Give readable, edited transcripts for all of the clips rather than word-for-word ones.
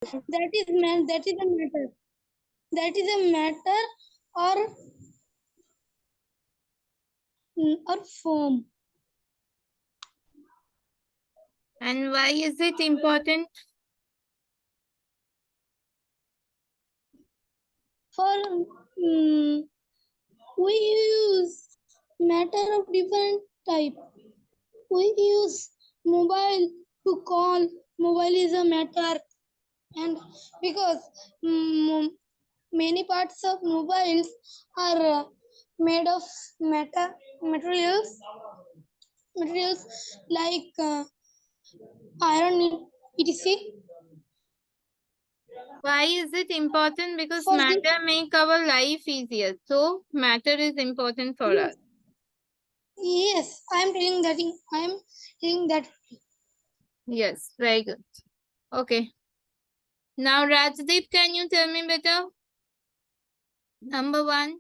That is a matter. That is a matter or form. And why is it important? For we use matter of different type. We use mobile to call. Mobile is a matter, and because many parts of mobiles are made of materials like iron, etc. Why is it important? Because For this, matter make our life easier. So matter is important for us. yes, I am telling that. I am telling that. Yes, very good. Okay. Now Rajdeep, can you tell me better? Number 1.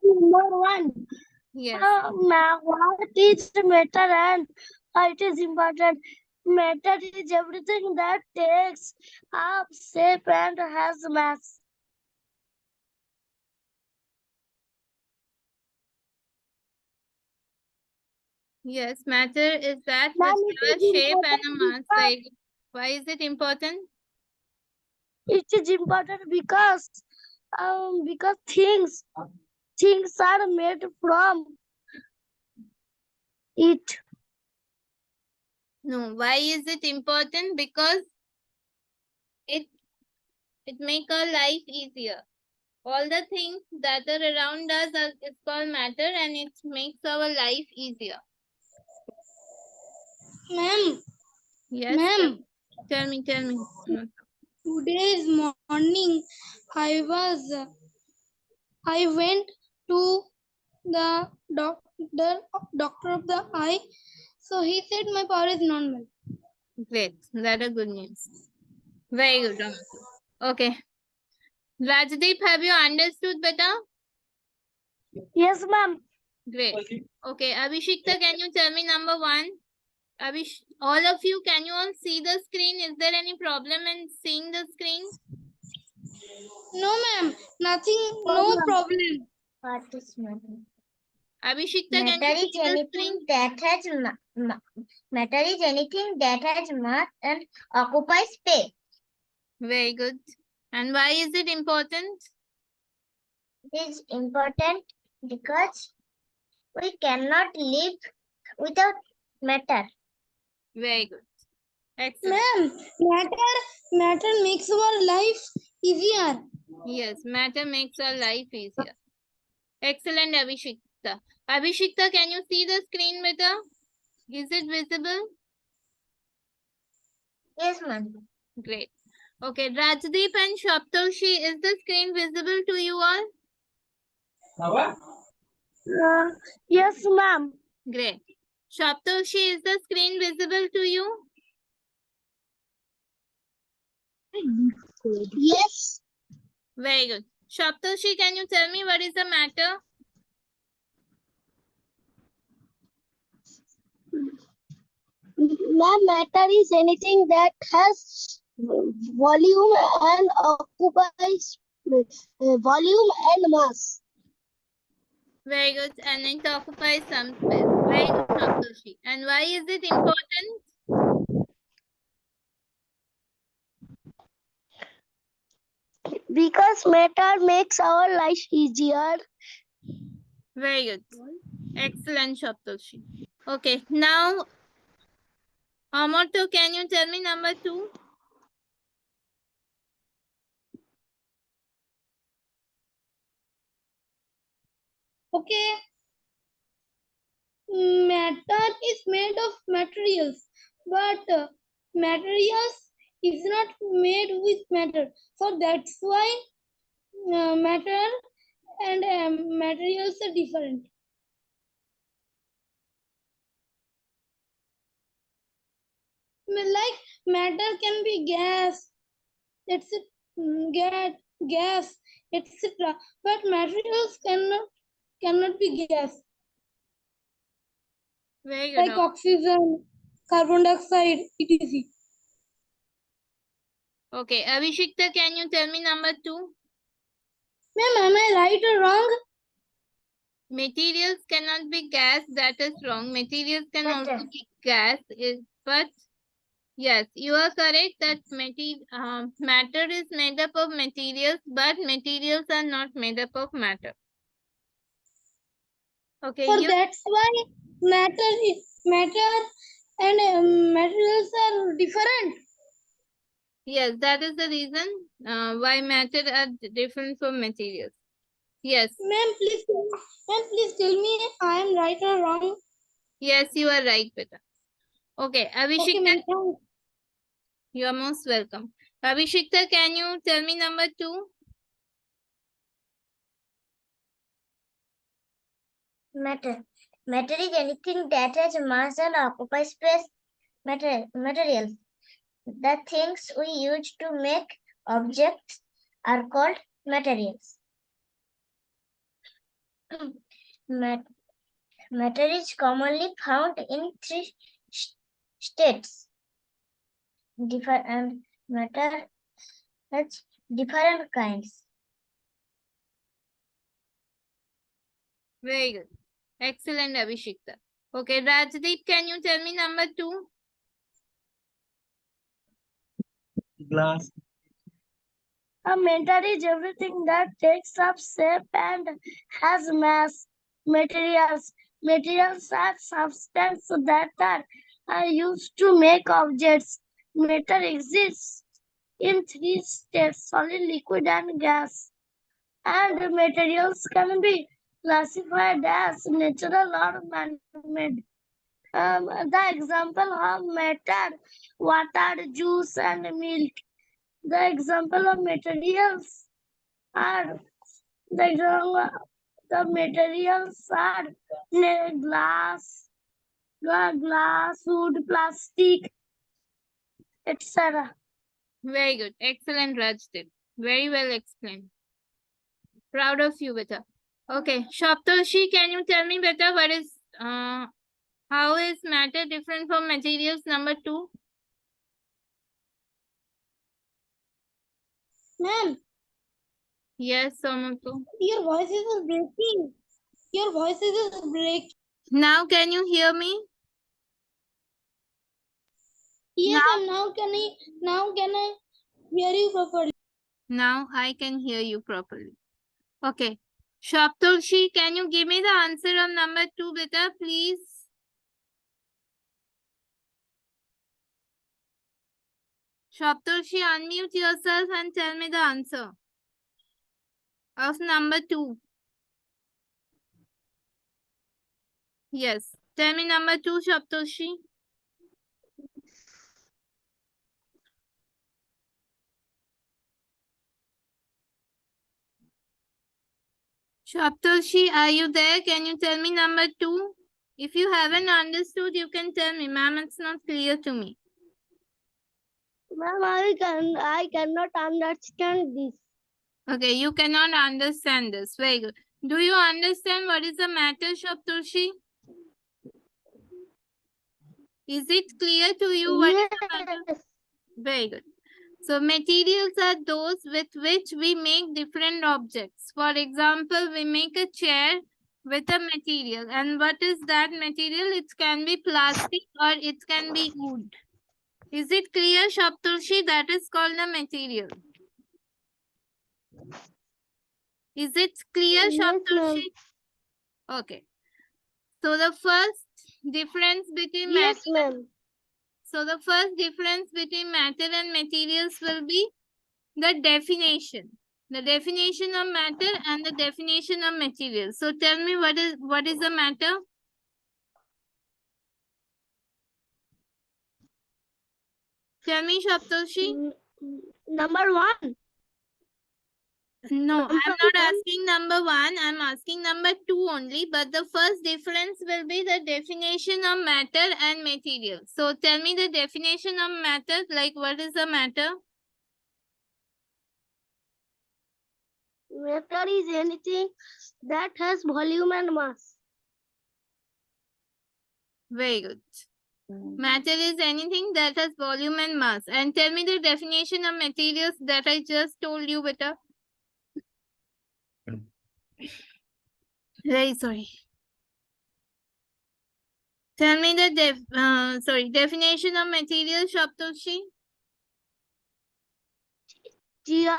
Number one. Yes. What is matter and it is important. Matter is everything that takes up shape and has mass. Yes, matter is that Ma'am, which it have a is shape and a important mass. because Very good. Why is it important? because things are made from it. No. Why is it important? Because it make our life easier. All the things that are around us is called matter, and it makes our life easier. Ma'am, Yes. ma'am, Tell me. today's morning I went to the doctor of the eye. So he said my power is normal. Great. That is good news. Very good, Ramati. Okay. Rajdeep, have you understood better? Yes, ma'am. Great. Okay. Abhishekta, can you tell me number 1? All of you, can you all see the screen? Is there any problem in seeing the screen? No, ma'am, nothing, no problem. What is matter? Abhishekta, can Matter you is see the anything screen? that has matter is anything that has mass and occupies space. Very good. And why is it important? It is important because we cannot live without matter. Very good. Excellent. Ma'am, matter makes our life easier. Yes, matter makes our life easier. Excellent, Abhishekta. Abhishekta, can you see the screen better? Is it visible? Yes, ma'am. Great. Okay, Rajdeep and Shaptoshi, is the screen visible to you all? Yes, ma'am. Great. Shaptoshi, is the screen visible to you? Yes. Very good. Shaptoshi, can you tell me what is the matter? Ma'am, matter is anything that has volume and occupies volume and mass. Very good. And it occupies some space. Very good, Shaptoshi. And why is it important? Because matter makes our life easier. Very good. Excellent, Shaptoshi. Okay, now, Amarto, can you tell me number 2? Okay. Matter is made of materials, but materials is not made with matter. So that's why matter and materials are different. Like matter can be gas, that's it, gas, etc. But materials cannot be gas. Very good. Like oxygen, carbon dioxide, etc. Okay, Abhishekta, can you tell me number 2? Ma'am, am I right or wrong? Materials cannot be gas, that is wrong. Materials can also Matter. be gas, but yes, you are correct that matter is made up of materials, but materials are not made up of matter. Okay, So that's why matter and materials are different. yes, that is the reason why matter are different from materials. Yes, Ma'am, please tell me I am right or wrong. yes, you are right, beta. Okay, Okay, Abhishekta, ma'am. Thanks. you are most welcome. Abhishekta, can you tell me number 2? Matter. Matter is anything that has mass and occupies space. Materials. The things we use to make objects are called materials. Matter is commonly found in three states. And matter has different kinds. Very good. Excellent, Abhishekta. Okay, Rajdeep, can you tell me number 2? Glass. A matter is everything that takes up shape and has mass. Materials are substances that are used to make objects. Matter exists in three states: solid, liquid, and gas. And materials can be classified as natural or man-made. The example of matter: water, juice, and milk. The example of materials are the materials are glass, wood, plastic, etc. Very good. Excellent, Rajdeep. Very well explained. Proud of you, beta. Okay, Shaptoshi, can you tell me beta what is how is matter different from materials? Number 2. Ma'am, Yes, Somutu. your voice is breaking. Your voice is breaking. Now can you hear me? Yes, Now? ma'am. Now can I hear you properly? Now I can hear you properly. Okay. Shaptoshi, can you give me the answer of number 2, beta, please? Shaptoshi, unmute yourself and tell me the answer of number 2. Yes. Tell me number 2, Shaptoshi. Shaptoshi, are you there? Can you tell me number 2? If you haven't understood, you can tell me. Ma'am, it's not clear to me. Ma'am, I cannot understand this. Okay, you cannot understand this. Very good. Do you understand what is the matter, Shaptoshi? Is it clear to you what is the matter? Yes. Very good. So materials are those with which we make different objects. For example, we make a chair with a material. And what is that material? It can be plastic or it can be wood. Is it clear, Shapturshi? That is called the material. Is it clear, Yes, ma'am. Shapturshi? Okay. So the first difference between Yes, ma'am. So the first difference between matter and materials will be the definition. The definition of matter and the definition of material. So tell me what is the matter? Tell me, Shaptoshi. Number 1. No, I'm not one. asking number 1. I'm asking number 2 only. But the first difference will be the definition of matter and material. So tell me the definition of matter. Like what is the matter? Matter is anything that has volume and mass. Very good. Matter is anything that has volume and mass. And tell me the definition of materials that I just told you, beta. Very sorry. Tell me the definition of material, Shaptoshi. Chair,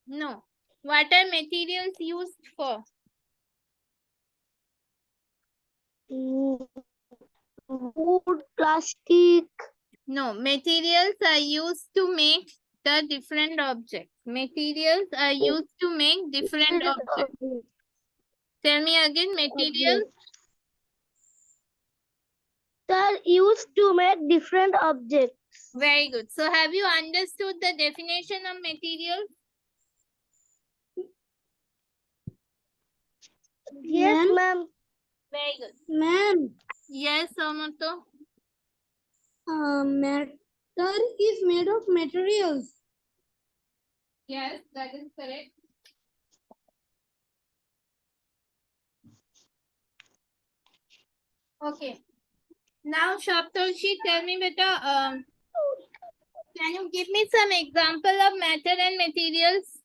No. What are materials used for? wood, plastic, No. Materials are used to make the different objects. Materials are used to make different objects. Tell me again, materials. They're used to make different objects. Very good. So have you understood the definition of materials? Yes, ma'am. Very good. Ma'am, Yes, Somato. matter is made of materials. Yes, that is correct. Okay. Now, Shaptoshi, tell me, beta, can you give me some example of matter and materials?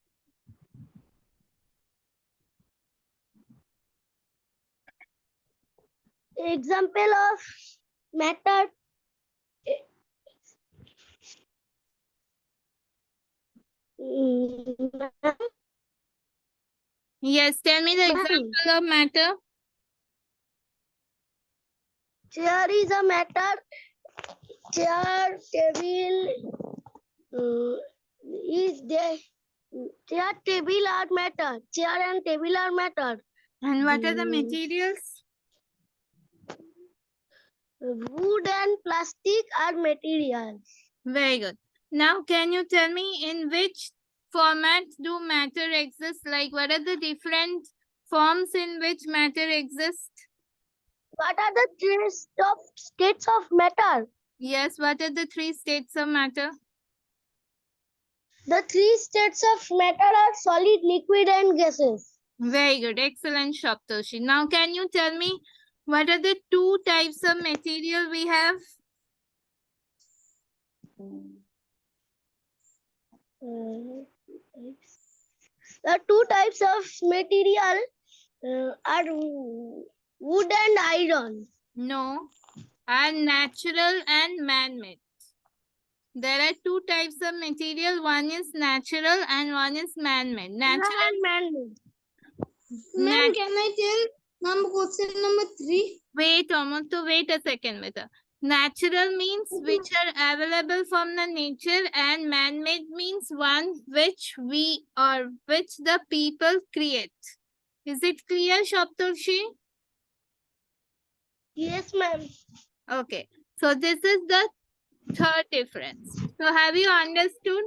Example of matter. Ma'am, Yes, tell me the Ma'am. example of matter. chair is a matter. Chair, table, is there. Chair, table are matter. Chair and table are matter. And what are the materials? Wood and plastic are materials. Very good. Now, can you tell me in which format do matter exist? Like, what are the different forms in which matter exists? What are the three states of matter? Yes, what are the three states of matter? The three states of matter are solid, liquid, and gases. Very good. Excellent, Shaptoshi. Now, can you tell me what are the two types of material we have? The two types of material are wood and iron. No, are natural and man-made. There are two types of material. One is natural and one is man-made. Natural and man-made. Ma'am, can I tell question number 3? Wait, Amantu, wait a second, beta. Natural means which are available from the nature, and man-made means one which we or which the people create. Is it clear, Shaptoshi? Yes, ma'am. Okay. So this is the third difference. So have you understood?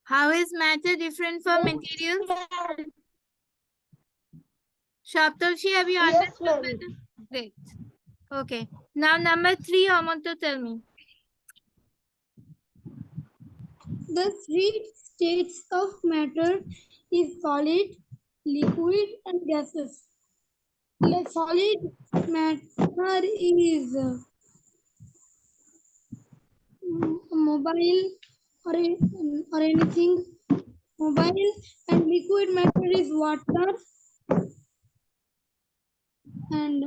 How is matter different from materials? Shaptoshi, have you Yes, understood? ma'am. Better? Great. Okay. Now number 3, Amantu, tell me. The three states of matter is solid, liquid, and gases. The solid matter is mobile or anything mobile, and liquid matter is water and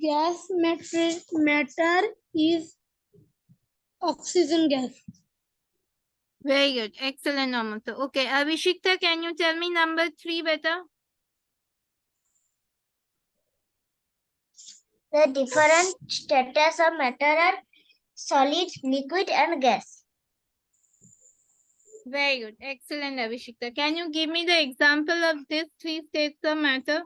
gas matter is oxygen gas. Very good. Excellent, Amantu. Okay, Abhishekta, can you tell me number 3 better? The different status of matter are solid, liquid, and gas. Very good. Excellent, Abhishekta. Can you give me the example of these 3 states of matter?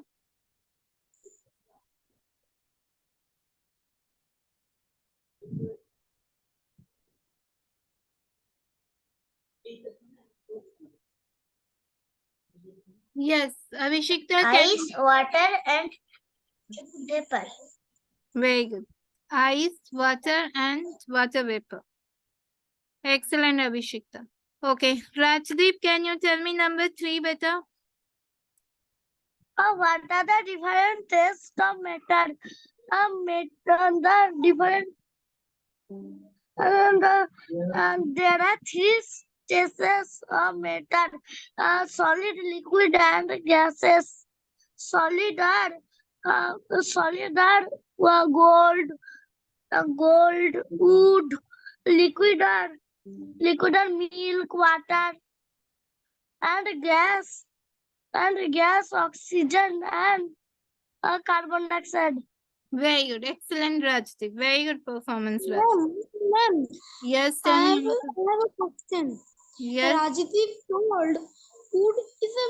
Yes, Abhishekta. Ice, water, and vapor. Very good. Ice, water, and water vapor. Excellent, Abhishekta. Okay, Rajdeep, can you tell me number 3 better? What are the different tests of matter? The different there are three stages of matter: solid, liquid, and gases. Solid are gold, wood. Liquid are milk, water, and gas, oxygen, and carbon dioxide. Very good. Excellent, Rajdeep. Very good performance, Rajdeep. Ma'am, Yes, I tell have, me. I have a question. Yes, Rajdeep told wood is a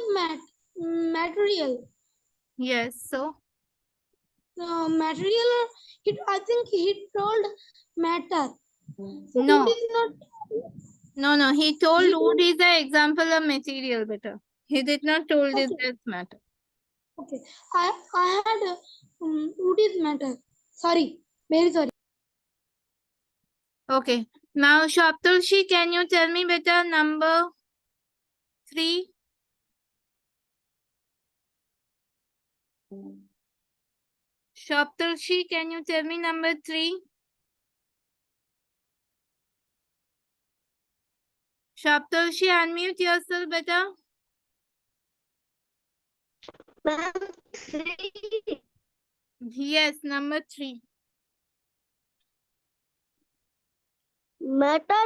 material. yes. So, Material, I think he told matter. So no, wood is not. no. He told He wood is an example of material better. He did not told it Okay. as matter. Okay. I had wood is matter. Sorry. Very sorry. Okay. Now, Shaptulshi, can you tell me better number 3? Shaptulshi, can you tell me number 3? Shaptulshi, unmute yourself better. Ma'am, 3. Yes, number 3. Matter.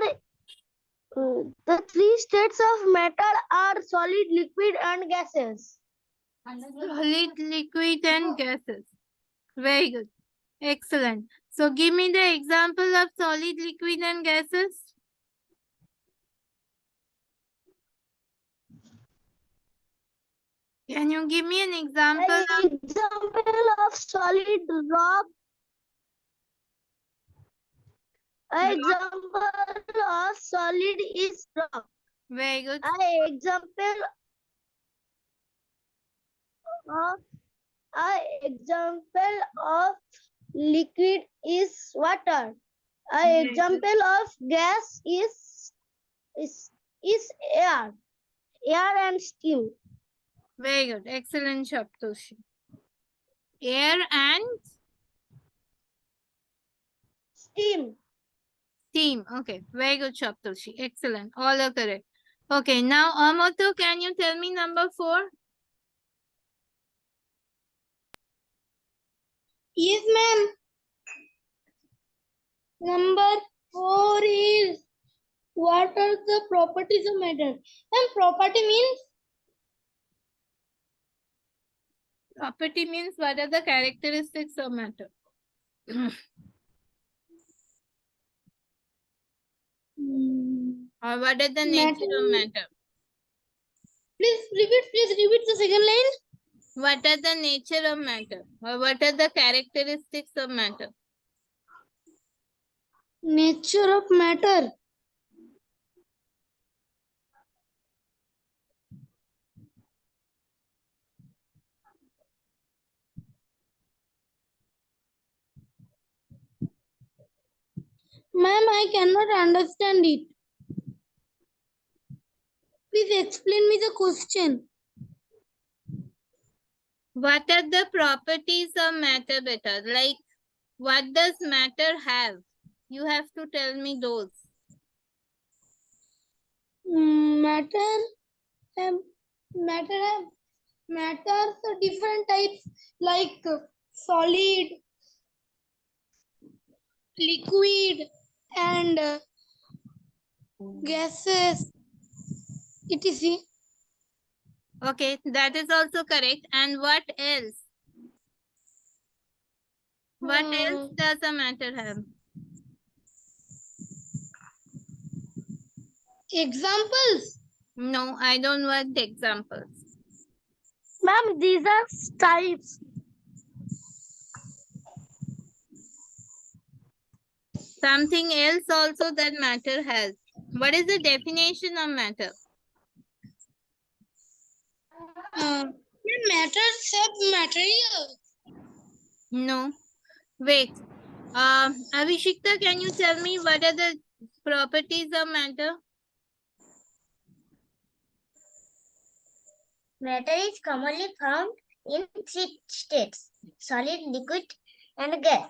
The three states of matter are solid, liquid, and gases. Solid, liquid, and gases. Very good. Excellent. So, give me the example of solid, liquid, and gases. Can you give me an example An of example of solid rock. An example of solid is rock. very good. An example of liquid is water. An Very good. example of gas is air. Air and steam. Very good. Excellent, Shaptoshi. Air and Steam. steam. Okay. Very good, Shaptoshi. Excellent. All are correct. Okay. Now, Amoto, can you tell me number 4? Yes, ma'am. Number 4 is what are the properties of matter? And property means Property means what are the characteristics of matter? Or what are the nature of matter? Please repeat the second line. What are the nature of matter? Or what are the characteristics of matter? Nature of matter. Ma'am, I cannot understand it. Please explain me the question. What are the properties of matter better? Like, what does matter have? You have to tell me those. Matters are different types like solid, liquid, and gases, etc. Okay, that is also correct. And what else? What else does a matter have? Examples. No, I don't want examples. Ma'am, these are types. Something else also that matter has. What is the definition of matter? Matters have material. No. Wait. Abhishekta, can you tell me what are the properties of matter? Matter is commonly found in three states: solid, liquid, and gas.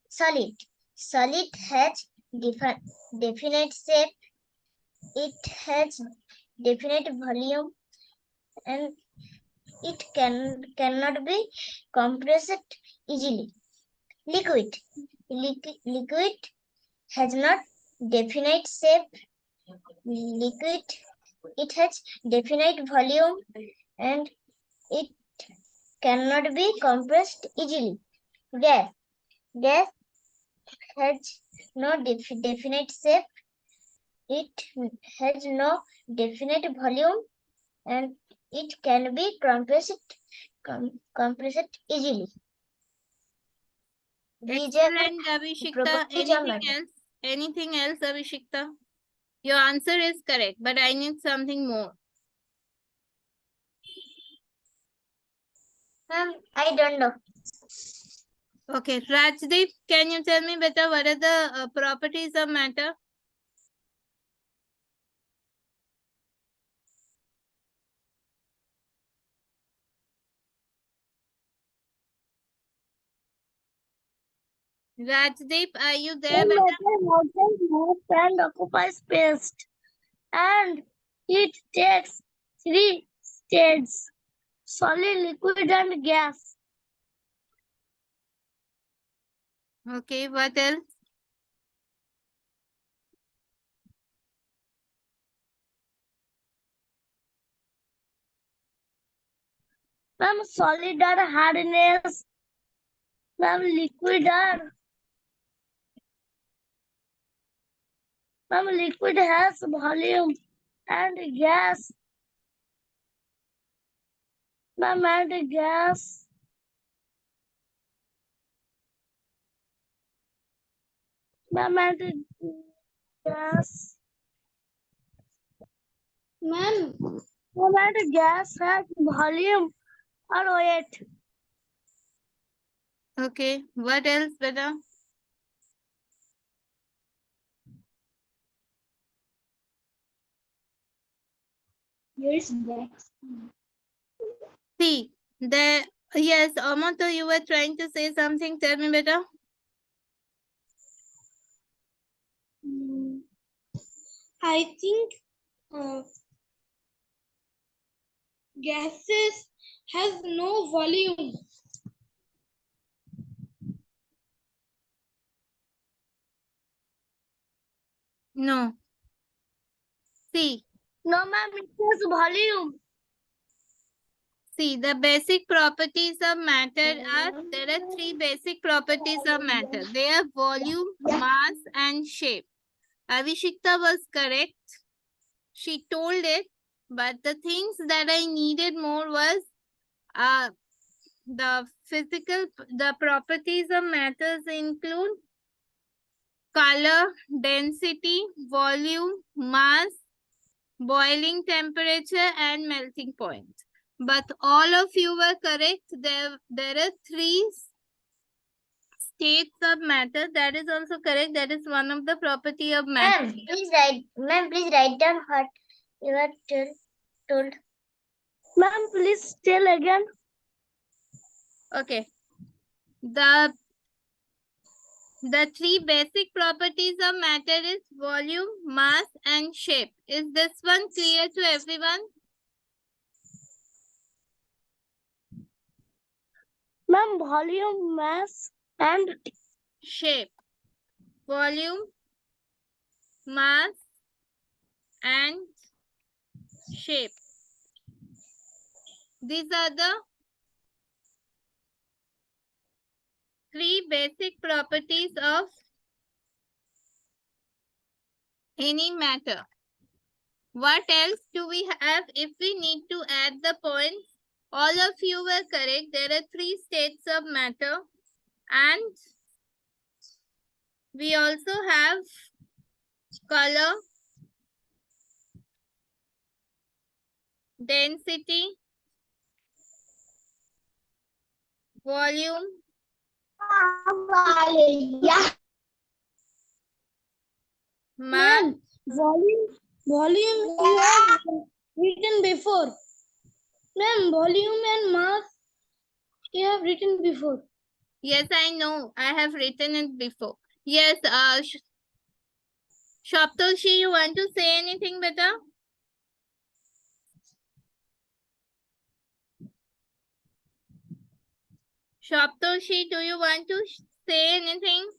Solid. Solid has definite shape. It has definite volume, and it cannot be compressed easily. Liquid. Liquid has not definite shape. Liquid. It has definite volume, and it cannot be compressed easily. Gas. Gas has no definite shape. It has no definite volume, and it can be compressed easily. These are Excellent, Abhishekta. properties of Anything matter. else? Anything else, Abhishekta? Your answer is correct, but I need something more. I don't know. Okay, Rajdeep, can you tell me better what are the properties of matter? Rajdeep, are you there? Matter Beta? moves and occupies space, and it takes three states: solid, liquid, and gas. Okay, what else? Solid are hardness. Liquid are liquid has volume, and gas. And gas. And gas. Ma'am, And gas has volume or weight. Okay, what else, Beta? here is black. See, yes, Amato, you were trying to say something. Tell me, Beta. I think gases has no volume. No. See, No, ma'am, it has volume. see, the basic properties of matter are, there are three basic properties of matter. They are volume, mass, and shape. Avishikta was correct. She told it, but the things that I needed more was the properties of matters include color, density, volume, mass, boiling temperature, and melting point. But all of you were correct. There are three states of matter. That is also correct. That is one of the property of matter. Ma'am, please write down what you are told. Ma'am, please tell again. Okay. The three basic properties of matter is volume, mass, and shape. Is this one clear to everyone? Ma'am, volume, mass, and Shape. Volume, mass, and shape. These are the three basic properties of any matter. What else do we have if we need to add the points? All of you were correct. There are three states of matter, and we also have color, density, volume, Mass. Ma'am, volume you have written before. Ma'am, volume and mass you have written before. Yes, I know. I have written it before. Yes, Shaptoshi, you want to say anything, beta? Shaptoshi, do you want to say anything?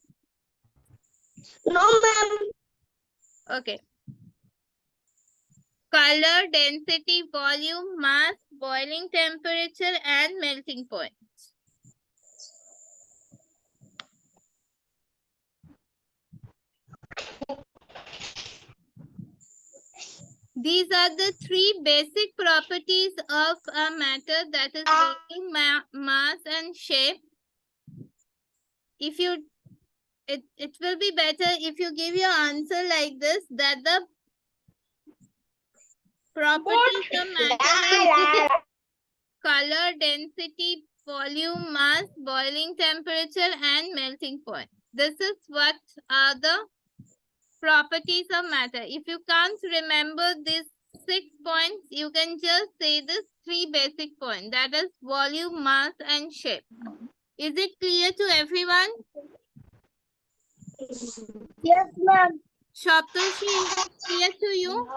No, ma'am. Okay. Color, density, volume, mass, boiling temperature, and melting point. These are the three basic properties of a matter, that is volume, mass, and shape. If you, it will be better if you give your answer like this, that the properties of matter, color, density, volume, mass, boiling temperature, and melting point. This is what are the properties of matter. If you can't remember these 6 points, you can just say this 3 basic points, that is volume, mass, and shape. Is it clear to everyone? Yes, ma'am. Shaptoshi, is it clear to you?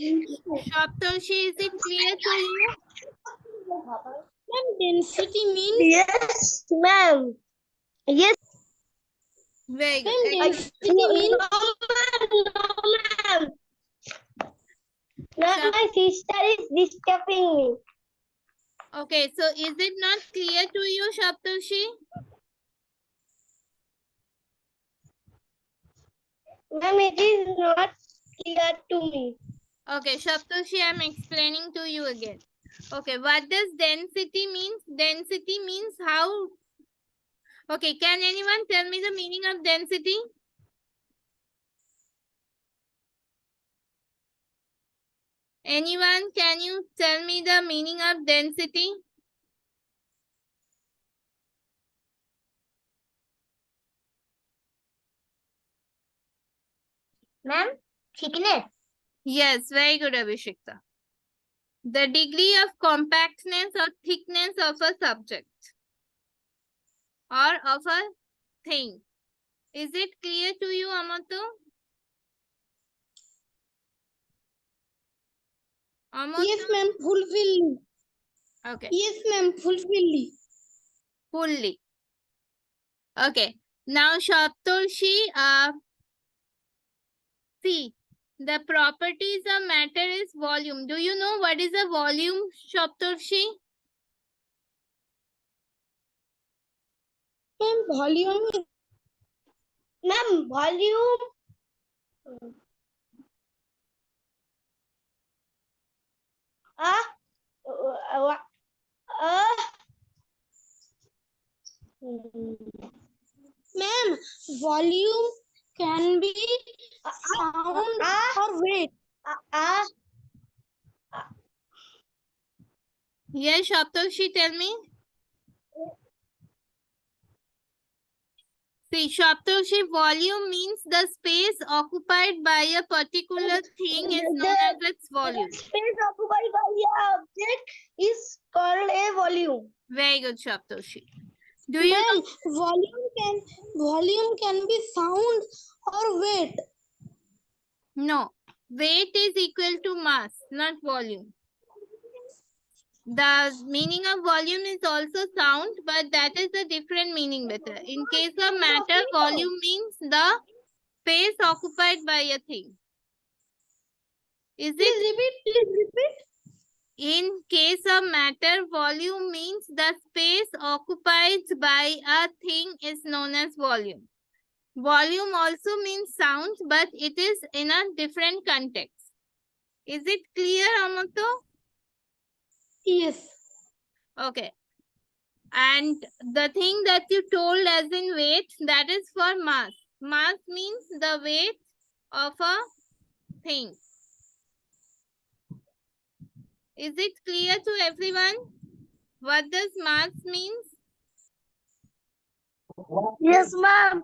Shaptoshi, is it clear to you? Ma'am, density means Yes, ma'am. Yes, Very good. ma'am, density means ma'am. Ma'am, my sister is disturbing me. Okay, so is it not clear to you, Shaptoshi? Ma'am, it is not clear to me. Okay, Shaptoshi, I'm explaining to you again. Okay, what does density means? Density means how... Okay, can anyone tell me the meaning of density? Anyone, can you tell me the meaning of density? Ma'am, thickness. Yes, very good, Abhishekta. The degree of compactness or thickness of a subject or of a thing. Is it clear to you, Amato? Amato? yes, ma'am, fully. Okay, Yes, ma'am, fully. fully. Okay, now Shaptoshi, see, the properties of matter is volume. Do you know what is a volume, Shaptoshi? Ma'am, volume is Ma'am, volume. ma'am, volume can be sound or weight. Yes, Shaptoshi, tell me. See, Shaptoshi, volume means the space occupied by a particular thing is known as its volume. Space occupied by the object is called a volume. Very good, Shaptoshi. Do you Ma'am, know? volume can be sound or weight. No. Weight is equal to mass, not volume. The meaning of volume is also sound, but that is a different meaning better. In case of matter, volume means the space occupied by a thing. Is it? Please repeat. In case of matter, volume means the space occupied by a thing is known as volume. Volume also means sound, but it is in a different context. Is it clear, Amato? Yes. Okay. And the thing that you told as in weight, that is for mass. Mass means the weight of a thing. Is it clear to everyone? What does mass means? Yes, ma'am.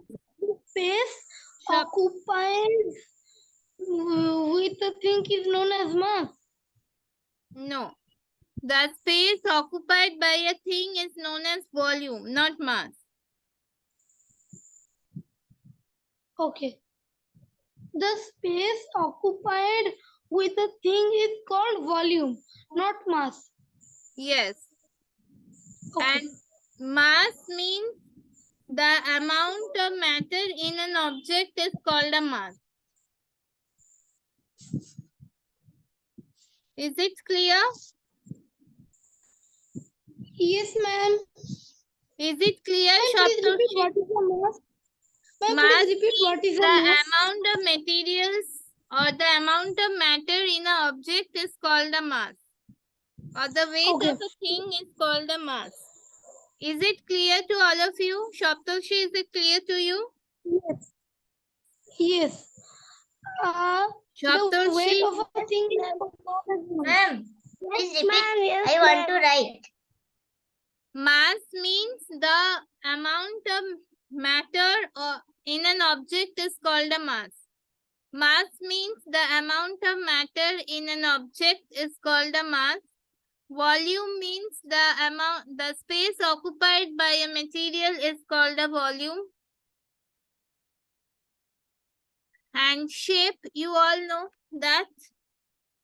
Space Shop- occupied with a thing is known as mass. No. The space occupied by a thing is known as volume, not mass. Okay. The space occupied with a thing is called volume, not mass. Yes. Okay. And mass means the amount of matter in an object is called a mass. Is it clear? Yes, ma'am. Is it clear, Ma'am, please repeat Shoptoshi? what is the mass? Ma'am, Mass please repeat what is means the the mass? amount of materials or the amount of matter in an object is called a mass. Or the weight Okay. of a thing is called a mass. Is it clear to all of you? Shoptoshi, is it clear to you? Yes. Yes. The weight Shoptoshi, of a thing is called as mass. Ma'am, please Yes, repeat. ma'am. Yes, I want to ma'am. write. mass means the amount of matter or in an object is called a mass. Mass means the amount of matter in an object is called a mass. Volume means the space occupied by a material is called a volume. And shape, you all know that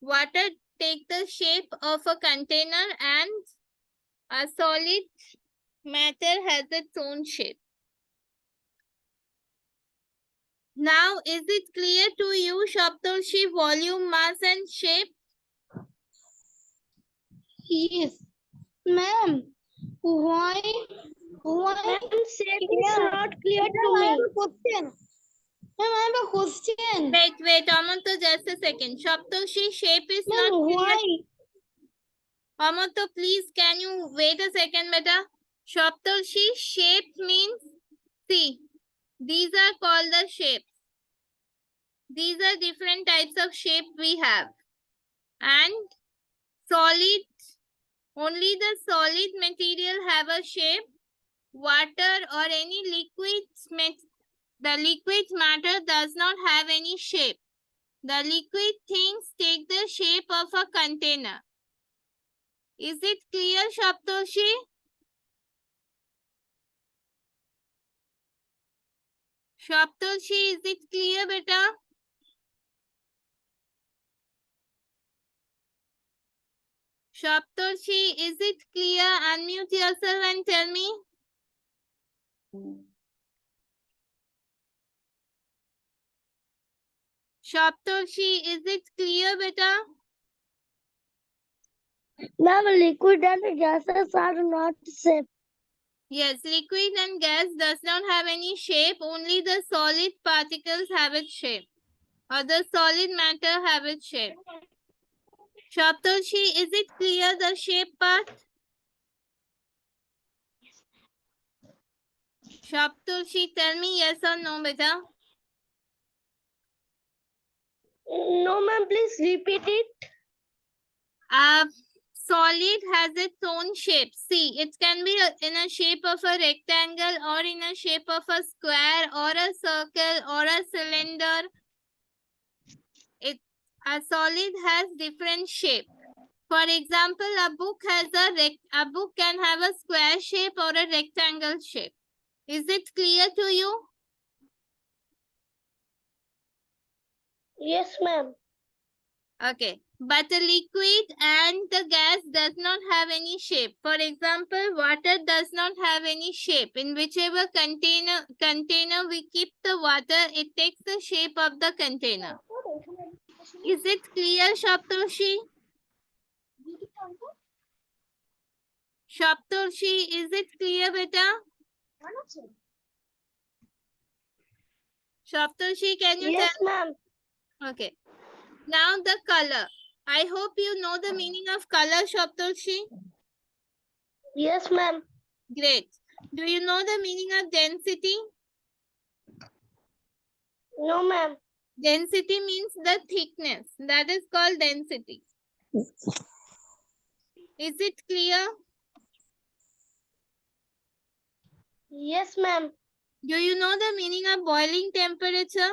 water take the shape of a container and a solid matter has its own shape. Now, is it clear to you, Shoptoshi, volume, mass and shape? Yes. Ma'am, why? Ma'am, shape is Yeah. not clear to Ma'am, I have me. a question. Ma'am, I have a question. Wait, Amanto, just a second. Shoptoshi, shape is Ma'am, not clear. why? Amanto, please, can you wait a second, beta? Shoptoshi, shape means, see, these are called the shapes. These are different types of shape we have. And solid, only the solid material have a shape. Water or any the liquid matter does not have any shape. The liquid things take the shape of a container. Is it clear, Shoptoshi? Shoptoshi, is it clear, beta? Shoptoshi, is it clear? Unmute yourself and tell me. Shoptoshi, is it clear, beta? Ma'am, liquid and gases are not safe. Yes, liquid and gas does not have any shape. Only the solid particles have its shape. Or the solid matter have its shape. Shoptoshi, is it clear the shape part? Shoptoshi, tell me yes or no, beta. No, ma'am, please repeat it. Solid has its own shape. See, it can be in a shape of a rectangle or in a shape of a square or a circle or a cylinder. A solid has different shape. For example, a book can have a square shape or a rectangle shape. Is it clear to you? Yes, ma'am. Okay. But the liquid and the gas does not have any shape. For example, water does not have any shape. In whichever container we keep the water, it takes the shape of the container. Is it clear, Shoptoshi? Shoptoshi, is it clear, beta? Shoptoshi, can you Yes, ma'am. tell? Okay. Now the color. I hope you know the meaning of color, Shoptoshi. Yes, ma'am. Great. Do you know the meaning of density? No, ma'am. Density means the thickness. That is called density. Is it clear? Yes, ma'am. Do you know the meaning of boiling temperature?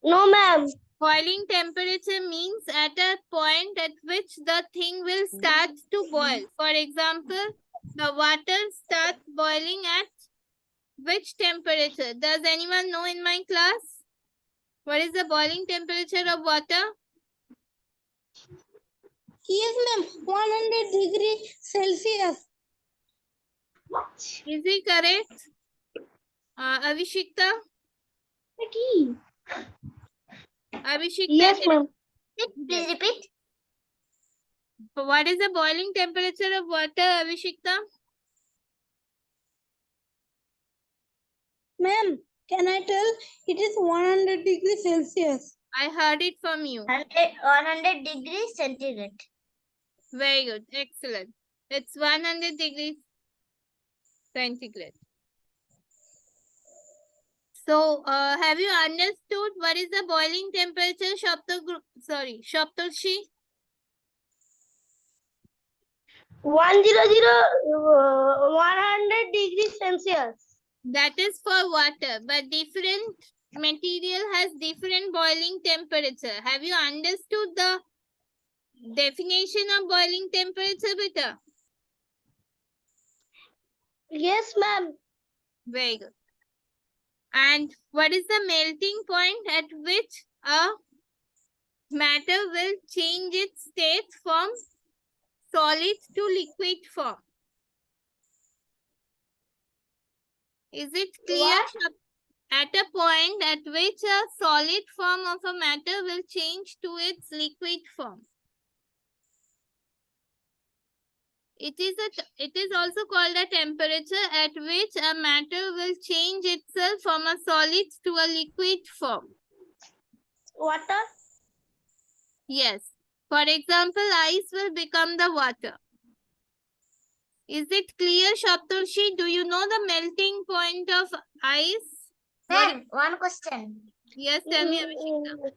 No, ma'am. Boiling temperature means at a point at which the thing will start to boil. For example, the water starts boiling at which temperature? Does anyone know in my class? What is the boiling temperature of water? Yes, ma'am. 100 degrees Celsius. Is it correct? Avishikta? Abhishekta, Yes, ma'am. please repeat. What is the boiling temperature of water, Abhishekta? Ma'am, can I tell? It is 100 degrees Celsius. I heard it from you. 100 degrees centigrade. Very good. Excellent. It's 100 degrees centigrade. So, have you understood what is the boiling temperature, Shoptoshi? 100 degrees Celsius. That is for water, but different material has different boiling temperature. Have you understood the definition of boiling temperature, beta? Yes, ma'am. Very good. And what is the melting point at which a matter will change its state from solid to liquid form? Is it clear? At a point at which a solid form of a matter will change to its liquid form. It is also called a temperature at which a matter will change itself from a solid to a liquid form. Water. Yes. For example, ice will become the water. Is it clear, Shapturshi? Do you know the melting point of ice? Ma'am, one question. Yes, tell me, Abhishekta.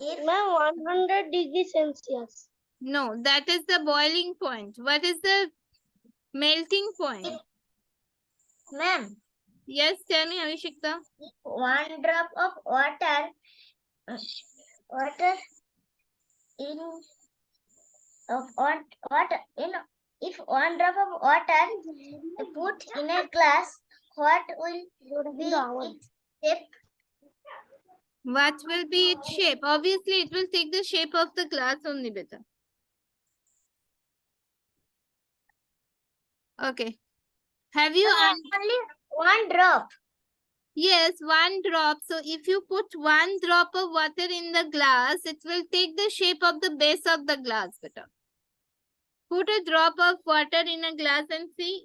If ma'am, 100 degrees Celsius. No, that is the boiling point. What is the melting point? Ma'am, Yes, tell me, Abhishekta. one drop of water in if one drop of water put in a glass, what will be its shape? What will be its shape? Obviously, it will take the shape of the glass only, beta. Okay. Have you... Only one drop. Yes, one drop. So if you put one drop of water in the glass, it will take the shape of the base of the glass, beta. Put a drop of water in a glass and see.